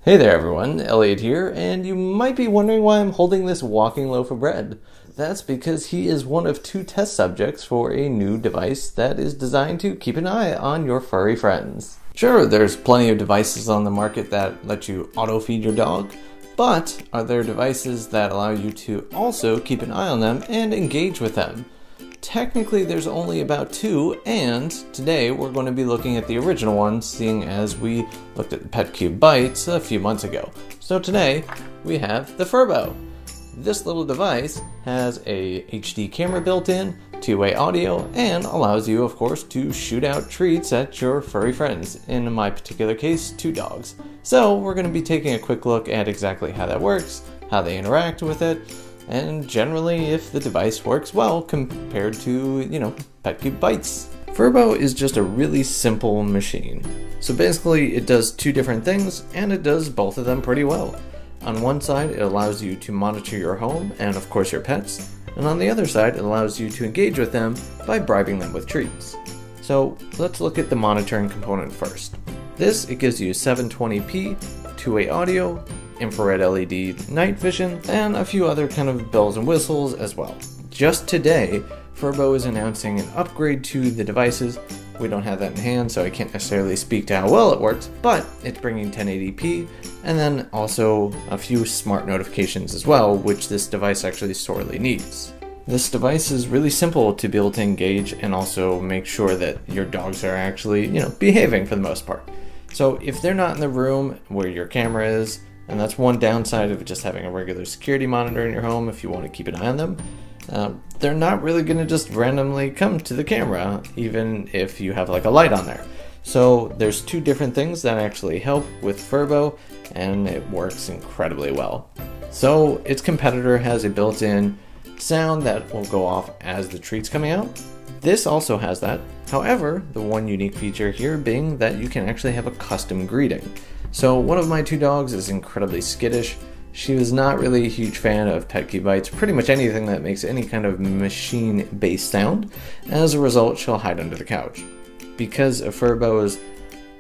Hey there everyone, Elliot here, and you might be wondering why I'm holding this walking loaf of bread. That's because he is one of 2 test subjects for a new device that is designed to keep an eye on your furry friends. Sure, there's plenty of devices on the market that let you auto-feed your dog, but are there devices that allow you to also keep an eye on them and engage with them? Technically, there's only about 2, and today we're going to be looking at the original one, seeing as we looked at the PetCube Bites a few months ago. So today, we have the Furbo. This little device has a HD camera built in, 2-way audio, and allows you, of course, to shoot out treats at your furry friends, in my particular case, 2 dogs. So we're going to be taking a quick look at exactly how that works, how they interact with it, and generally if the device works well compared to, PetCube Bites. Furbo is just a really simple machine. So basically it does 2 different things, and it does both of them pretty well. On one side it allows you to monitor your home and of course your pets, and on the other side it allows you to engage with them by bribing them with treats. So let's look at the monitoring component first. It gives you 720p, 2-way audio, infrared LED night vision, and a few other kind of bells and whistles as well. Just today, Furbo is announcing an upgrade to the devices. We don't have that in hand, so I can't necessarily speak to how well it works, but it's bringing 1080p, and then also a few smart notifications as well, which this device actually sorely needs. This device is really simple to be able to engage and also make sure that your dogs are actually, behaving for the most part. So if they're not in the room where your camera is, and that's one downside of just having a regular security monitor in your home if you want to keep an eye on them, they're not really going to just randomly come to the camera, even if you have like a light on there. So there's 2 different things that actually help with Furbo, and it works incredibly well. So its competitor has a built-in sound that will go off as the treat's coming out. This also has that. However, the one unique feature here being that you can actually have a custom greeting. So one of my 2 dogs is incredibly skittish. She was not really a huge fan of PetCube Bites, pretty much anything that makes any kind of machine-based sound. As a result, she'll hide under the couch. Because of Furbo's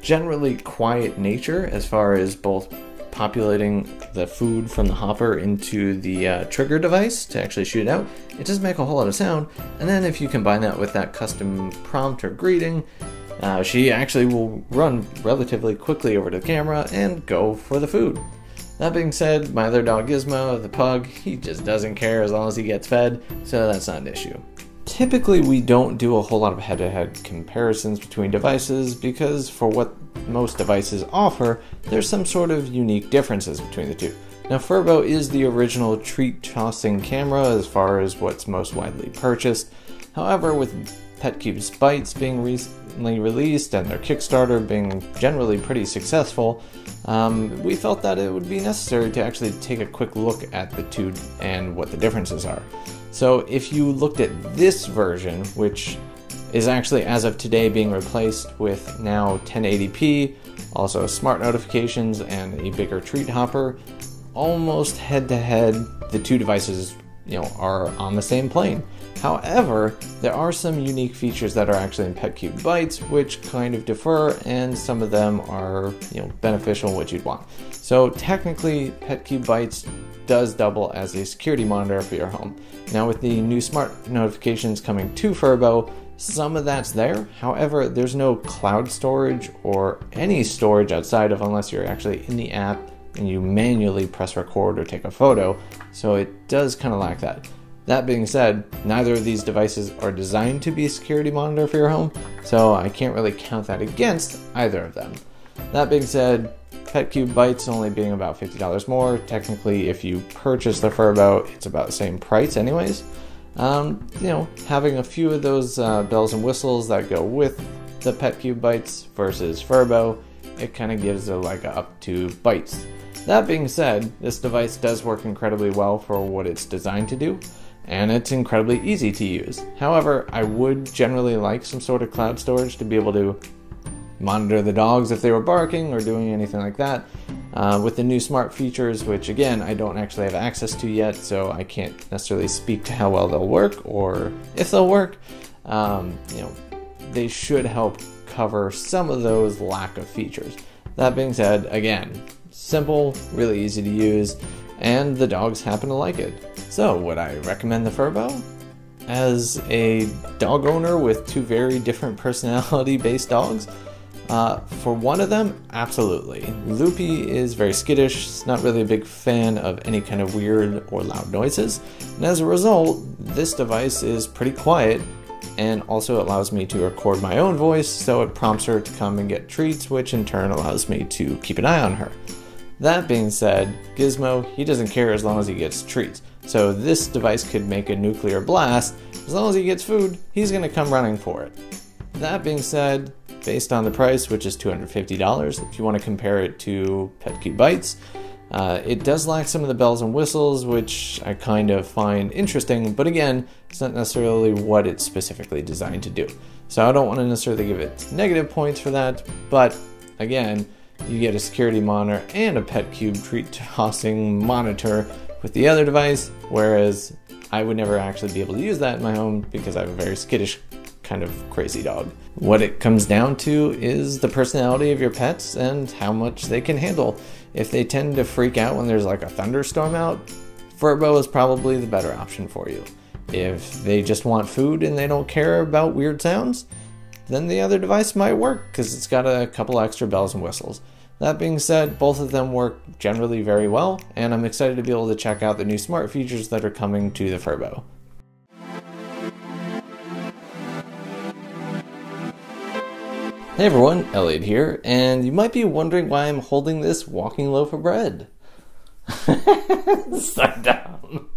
generally quiet nature as far as both populating the food from the hopper into the trigger device to actually shoot it out, it doesn't make a whole lot of sound. And then if you combine that with that custom prompt or greeting, she actually will run relatively quickly over to the camera and go for the food. That being said, my other dog Gizmo, the pug, he just doesn't care as long as he gets fed, so that's not an issue. Typically we don't do a whole lot of head-to-head comparisons between devices because for what most devices offer, there's some sort of unique differences between the 2. Now Furbo is the original treat tossing camera as far as what's most widely purchased. However, with PetCube's Bites being recently released and their Kickstarter being generally pretty successful, we felt that it would be necessary to actually take a quick look at the 2 and what the differences are. So if you looked at this version, which is actually as of today being replaced with now 1080p, also smart notifications and a bigger treat hopper, almost head to head the 2 devices are on the same plane. However, there are some unique features that are actually in PetCube Bites which kind of differ, and some of them are beneficial in what you'd want. So technically PetCube Bites does double as a security monitor for your home. Now with the new smart notifications coming to Furbo, some of that's there. However, there's no cloud storage or any storage outside of unless you're actually in the app and you manually press record or take a photo, so it does kind of lack that. That being said, neither of these devices are designed to be a security monitor for your home, so I can't really count that against either of them. That being said, PetCube Bites only being about $50 more. Technically, if you purchase the Furbo, it's about the same price anyways. Having a few of those bells and whistles that go with the PetCube Bites versus Furbo, it kind of gives a leg up to Bites. That being said, this device does work incredibly well for what it's designed to do, and it's incredibly easy to use. However, I would generally like some sort of cloud storage to be able to monitor the dogs if they were barking or doing anything like that. With the new smart features, which again, I don't actually have access to yet, so I can't necessarily speak to how well they'll work or if they'll work. They should help cover some of those lack of features. That being said, again, Simple, really easy to use, and the dogs happen to like it. So, would I recommend the Furbo? As a dog owner with two very different personality-based dogs, for one of them, absolutely. Loopy is very skittish, he's not really a big fan of any kind of weird or loud noises, and as a result, this device is pretty quiet and also allows me to record my own voice, so it prompts her to come and get treats, which in turn allows me to keep an eye on her. That being said, Gizmo, he doesn't care as long as he gets treats, so this device could make a nuclear blast. As long as he gets food, he's going to come running for it. That being said, based on the price, which is $250, if you want to compare it to PetCube Bites, it does lack some of the bells and whistles, which I kind of find interesting, but again, it's not necessarily what it's specifically designed to do. So I don't want to necessarily give it negative points for that, but again, you get a security monitor and a PetCube treat tossing monitor with the other device, whereas I would never actually be able to use that in my home because I have a very skittish kind of crazy dog. What it comes down to is the personality of your pets and how much they can handle. If they tend to freak out when there's like a thunderstorm out, Furbo is probably the better option for you. If they just want food and they don't care about weird sounds, then the other device might work because it's got a couple extra bells and whistles. That being said, both of them work generally very well, and I'm excited to be able to check out the new smart features that are coming to the Furbo. Hey everyone, Elliot here, and you might be wondering why I'm holding this walking loaf of bread. So dumb.